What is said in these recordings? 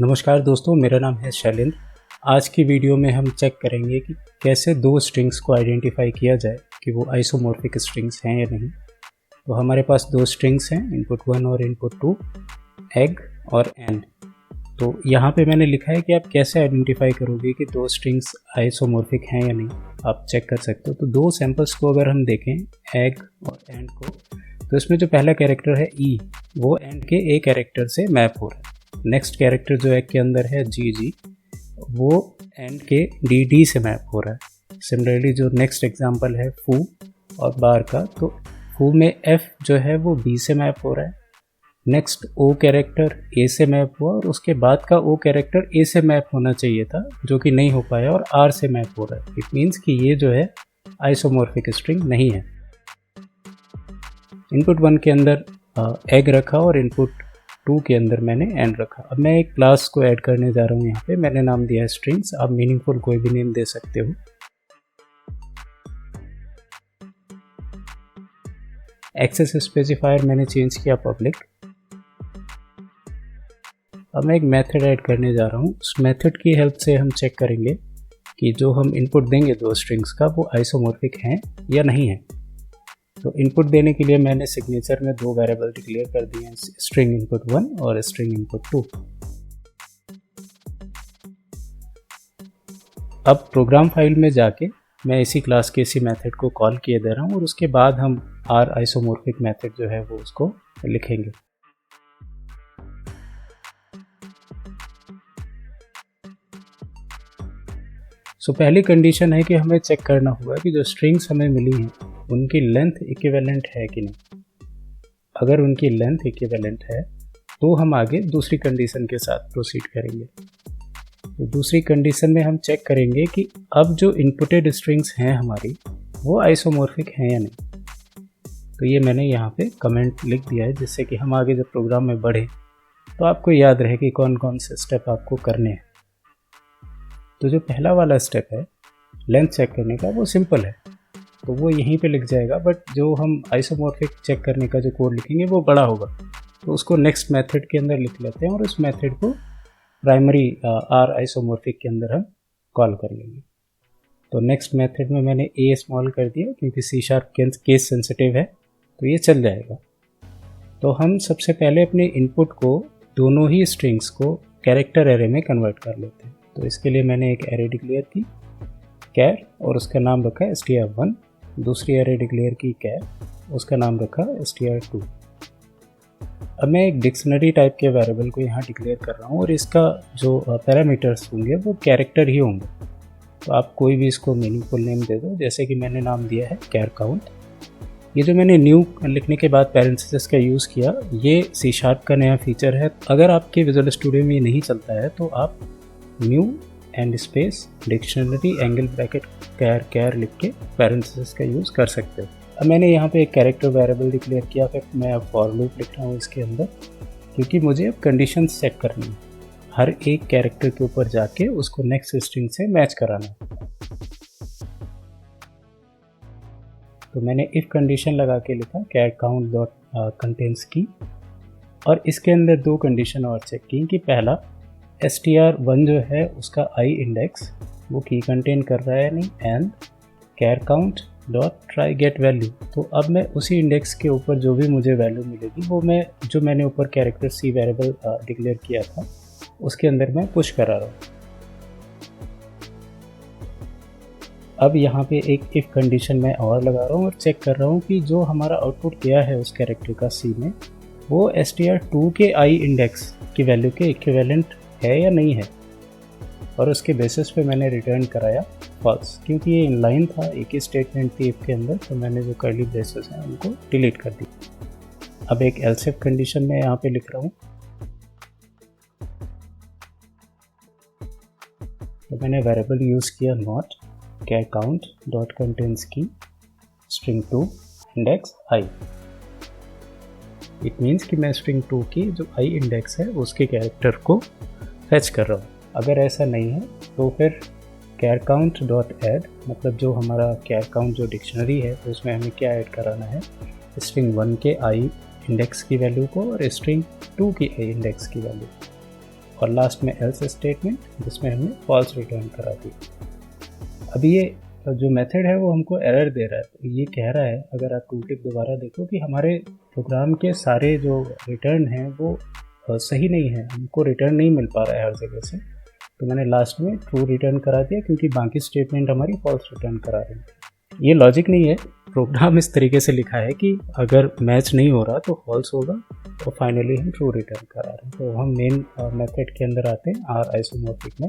नमस्कार दोस्तों, मेरा नाम है शैलेंद्र। आज की वीडियो में हम चेक करेंगे कि कैसे दो स्ट्रिंग्स को आइडेंटिफाई किया जाए कि वो आइसोमॉर्फिक स्ट्रिंग्स हैं या नहीं। तो हमारे पास दो स्ट्रिंग्स हैं, इनपुट 1 और इनपुट 2, एग और एन। तो यहाँ पे मैंने लिखा है कि आप कैसे आइडेंटिफाई करोगे कि दो स्ट्रिंग्स आइसोमॉर्फिक हैं या नहीं, आप चेक कर सकते हो। तो दो सैम्पल्स को अगर हम देखें, एग और एंड को, तो इसमें जो पहला कैरेक्टर है ई, वो एंड के ए कैरेक्टर से मैप हो रहा है। नेक्स्ट कैरेक्टर जो एग के अंदर है जी, वो एंड के डी से मैप हो रहा है। सिमिलरली जो नेक्स्ट एग्जांपल है फू और बार का, तो फू में एफ जो है वो बी से मैप हो रहा है। नेक्स्ट ओ कैरेक्टर ए से मैप हुआ और उसके बाद का ओ कैरेक्टर ए से मैप होना चाहिए था, जो कि नहीं हो पाया और आर से मैप हो रहा है। इट मीन्स कि ये जो है आइसोमॉर्फिक स्ट्रिंग नहीं है। इनपुट 1 के अंदर एग रखा और इनपुट 2 के अंदर मैंने एंड रखा। अब मैं एक क्लास को ऐड करने जा रहा हूँ। यहाँ पे मैंने नाम दिया है स्ट्रिंग्स। आप मीनिंगफुल कोई भी नेम दे सकते हो। एक्सेस स्पेसिफायर मैंने चेंज किया पब्लिक। अब मैं एक मेथड ऐड करने जा रहा हूँ। उस मेथड की हेल्प से हम चेक करेंगे कि जो हम इनपुट देंगे दो स्ट्रिंग्स का, वो आइसोमॉर्फिक हैं या नहीं है। तो इनपुट देने के लिए मैंने सिग्नेचर में दो वेरिएबल डिक्लेयर कर दिए हैं, स्ट्रिंग इनपुट 1 और स्ट्रिंग इनपुट 2। अब प्रोग्राम फाइल में जाके मैं इसी क्लास के इसी मेथड को कॉल किए दे रहा हूँ और उसके बाद हम आर आइसोमॉर्फिक मेथड जो है वो उसको लिखेंगे। सो पहली कंडीशन है कि हमें चेक करना होगा कि जो स्ट्रिंग्स हमें मिली हैं उनकी लेंथ इक्विवेलेंट है कि नहीं। अगर उनकी लेंथ इक्विवेलेंट है तो हम आगे दूसरी कंडीशन के साथ प्रोसीड करेंगे। तो दूसरी कंडीशन में हम चेक करेंगे कि अब जो इनपुटेड स्ट्रिंग्स हैं हमारी, वो आइसोमॉर्फिक हैं या नहीं। तो ये मैंने यहाँ पे कमेंट लिख दिया है, जिससे कि हम आगे जब प्रोग्राम में बढ़े तो आपको याद रहे कि कौन कौन से स्टेप आपको करने हैं। तो जो पहला वाला स्टेप है लेंथ चेक करने का, वो सिंपल है, तो वो यहीं पे लिख जाएगा। बट जो हम आइसोमॉर्फिक चेक करने का जो कोड लिखेंगे वो बड़ा होगा, तो उसको नेक्स्ट मेथड के अंदर लिख लेते हैं और उस मेथड को प्राइमरी आर आइसोमॉर्फिक के अंदर हम कॉल कर लेंगे। तो नेक्स्ट मेथड में मैंने ए स्मॉल कर दिया क्योंकि सी शार्प केस सेंसिटिव है, तो ये चल जाएगा। तो हम सबसे पहले अपने इनपुट को, दोनों ही स्ट्रिंग्स को कैरेक्टर एरे में कन्वर्ट कर लेते हैं। तो इसके लिए मैंने एक एरे डिक्लेयर की कैर और उसका नाम रखा str1, दूसरी एरे डिक्लेयर की कैर, उसका नाम रखा str2। अब मैं एक डिक्शनरी टाइप के वेरिएबल को यहाँ डिक्लेयर कर रहा हूँ और इसका जो पैरामीटर्स होंगे वो कैरेक्टर ही होंगे। तो आप कोई भी इसको मीनिंगफुल नेम दे दो, जैसे कि मैंने नाम दिया है कैर काउंट। ये जो मैंने न्यू लिखने के बाद पैरेंथेसिस का यूज़ किया, ये सी शार्प का नया फीचर है। अगर आपके विजुअल स्टूडियो में ये नहीं चलता है तो आप new and space dictionary angle bracket char लिख के पैरेंथेसिस का यूज़ कर सकते हो। अब मैंने यहाँ पे एक कैरेक्टर वेरिएबल डिक्लेयर किया, फिर मैं अब फॉर लूप लिख रहा हूँ इसके अंदर, क्योंकि मुझे अब कंडीशन सेट करनी है। हर एक कैरेक्टर के ऊपर जाके उसको नेक्स्ट स्ट्रिंग से मैच कराना है। तो मैंने इफ कंडीशन लगा के लिखा कैर काउंट डॉट कंटेन्स की, और इसके अंदर दो कंडीशन और चेक की कि पहला str1 जो है उसका i इंडेक्स वो की कंटेन कर रहा है नहीं, and char count dot try get value. तो अब मैं उसी इंडेक्स के ऊपर जो भी मुझे वैल्यू मिलेगी वो मैं, जो मैंने ऊपर कैरेक्टर सी वेरिएबल डिक्लेयर किया था, उसके अंदर मैं पुश करा रहा हूँ। अब यहाँ पे एक इफ कंडीशन मैं और लगा रहा हूँ और चेक कर रहा हूँ कि जो हमारा आउटपुट गया है उस कैरेक्टर का सी में, वो str2 के i इंडेक्स की वैल्यू के इक्विवेलेंट है या नहीं है। और उसके बेसिस पे मैंने रिटर्न कराया फॉल्स, क्योंकि ये इनलाइन था, एक ही स्टेटमेंट थी इफ के अंदर, तो मैंने जो कर्ली ब्रेसेस हैं उनको डिलीट कर दी। अब एक एल्स इफ कंडीशन में यहाँ पे लिख रहा हूँ। तो मैंने वेरिएबल यूज़ किया not char count dot contains की string 2 index i। It means कि मैं स्ट्रिंग 2 की जो i इंडेक्स है उसके कैरेक्टर को फैच कर रहा हूँ। अगर ऐसा नहीं है तो फिर कैर काउंट डॉट ऐड, मतलब जो हमारा कैर काउंट जो डिक्शनरी है तो उसमें हमें क्या ऐड कराना है, स्ट्रिंग 1 के i इंडेक्स की वैल्यू को और स्ट्रिंग 2 की i इंडेक्स की वैल्यू। और लास्ट में एल्स स्टेटमेंट जिसमें हमने फॉल्स रिटर्न करा दी। अभी ये जो मेथड है वो हमको एरर दे रहा है। तो ये कह रहा है, अगर आप टूल टिप दोबारा देखो, कि हमारे प्रोग्राम के सारे जो रिटर्न हैं वो सही नहीं है, हमको रिटर्न नहीं मिल पा रहा है हर जगह से। तो मैंने लास्ट में ट्रू रिटर्न करा दिया क्योंकि बाकी स्टेटमेंट हमारी फॉल्स रिटर्न करा रहे हैं। ये लॉजिक नहीं है, प्रोग्राम इस तरीके से लिखा है कि अगर मैच नहीं हो रहा तो फॉल्स होगा और फाइनली हम ट्रू रिटर्न करा रहे हैं। तो हम मेन मेथड के अंदर आते हैं आर आइसोमॉर्फिक में।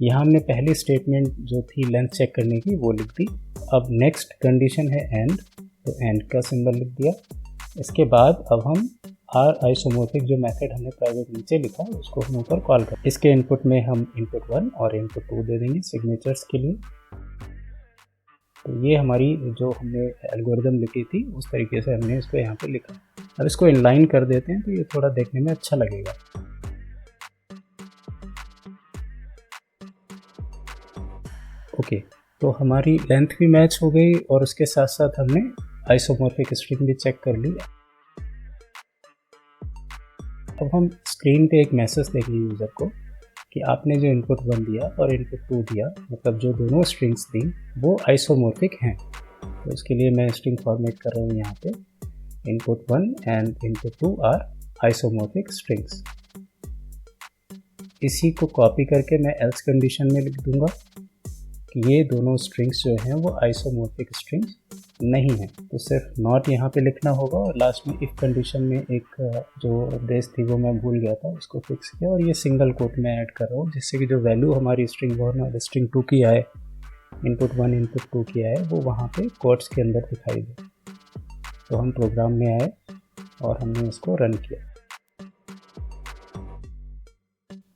यहाँ हमने पहली स्टेटमेंट जो थी लेंथ चेक करने की वो लिख दी। अब नेक्स्ट कंडीशन है एंड, तो एंड का सिंबल लिख दिया। इसके बाद अब हम आर आइसोमॉर्फिक जो मेथड हमने प्राइवेट नीचे लिखा उसको हम ऊपर कॉल कर, इसके इनपुट में हम इनपुट 1 और इनपुट 2 दे देंगे सिग्नेचर्स के लिए। तो ये हमारी जो हमने एल्गोरिदम लिखी थी उस तरीके से हमने इसको यहाँ पे लिखा। अब इसको इनलाइन कर देते हैं तो ये थोड़ा देखने में अच्छा लगेगा। ओके, तो हमारी लेंथ भी मैच हो गई और उसके साथ साथ हमने आइसोमॉर्फिक स्ट्रिंग भी चेक कर ली। अब हम स्क्रीन पे एक मैसेज देंगे यूज़र को कि आपने जो इनपुट 1 दिया और इनपुट 2 दिया, मतलब जो दोनों स्ट्रिंग्स दी वो आइसोमॉर्फिक हैं। तो उसके लिए मैं स्ट्रिंग फॉर्मेट कर रहा हूँ यहाँ पे, input 1 and input 2 are isomorphic strings. इसी को कॉपी करके मैं एल्स कंडीशन में लिख दूंगा कि ये दोनों स्ट्रिंग्स जो हैं वो आइसोमॉर्फिक स्ट्रिंग्स नहीं है। तो सिर्फ नॉट यहाँ पे लिखना होगा और लास्ट में इफ कंडीशन में एक जो ब्रेस थी वो मैं भूल गया था, उसको फिक्स किया और ये सिंगल कोट में ऐड कर रहा हूँ जिससे कि जो वैल्यू हमारी स्ट्रिंग 1 और स्ट्रिंग 2 की आए, इनपुट 1 इनपुट 2 की आए, वो वहाँ पे कोट्स के अंदर दिखाई दे। तो हम प्रोग्राम में आए और हमने इसको रन किया।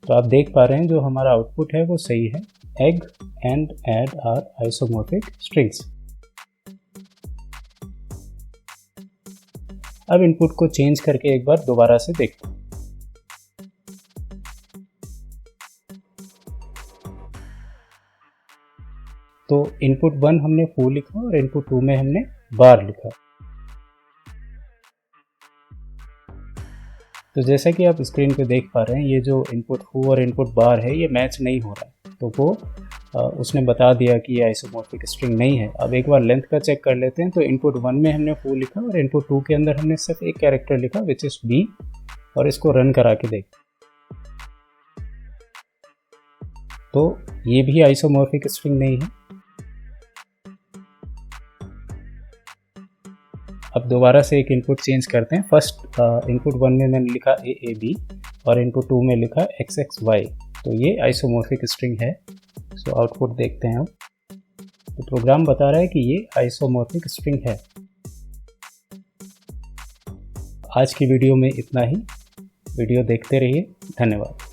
तो आप देख पा रहे हैं जो हमारा आउटपुट है वो सही है, egg and add are isomorphic strings. अब इनपुट को चेंज करके एक बार दोबारा से देखते हैं। तो इनपुट 1 हमने फू लिखा और इनपुट 2 में हमने बार लिखा। तो जैसा कि आप स्क्रीन पे देख पा रहे हैं, ये जो इनपुट फू और इनपुट बार है ये मैच नहीं हो रहा है। तो वो उसने बता दिया कि ये आइसोमॉर्फिक स्ट्रिंग नहीं है। अब एक बार लेंथ का चेक कर लेते हैं। तो इनपुट 1 में हमने फू लिखा और इनपुट 2 के अंदर हमने सिर्फ एक कैरेक्टर लिखा विच इज बी, और इसको रन करा के देख। तो ये भी आइसोमॉर्फिक स्ट्रिंग नहीं है। अब दोबारा से एक इनपुट चेंज करते हैं। फर्स्ट इनपुट 1 में मैंने लिखा ए बी और इनपुट 2 में लिखा एक्स एक्स वाई, तो ये आइसोमॉर्फिक स्ट्रिंग है। सो आउटपुट देखते हैं। तो प्रोग्राम बता रहा है कि ये आइसोमॉर्फिक स्ट्रिंग है। आज की वीडियो में इतना ही। वीडियो देखते रहिए। धन्यवाद।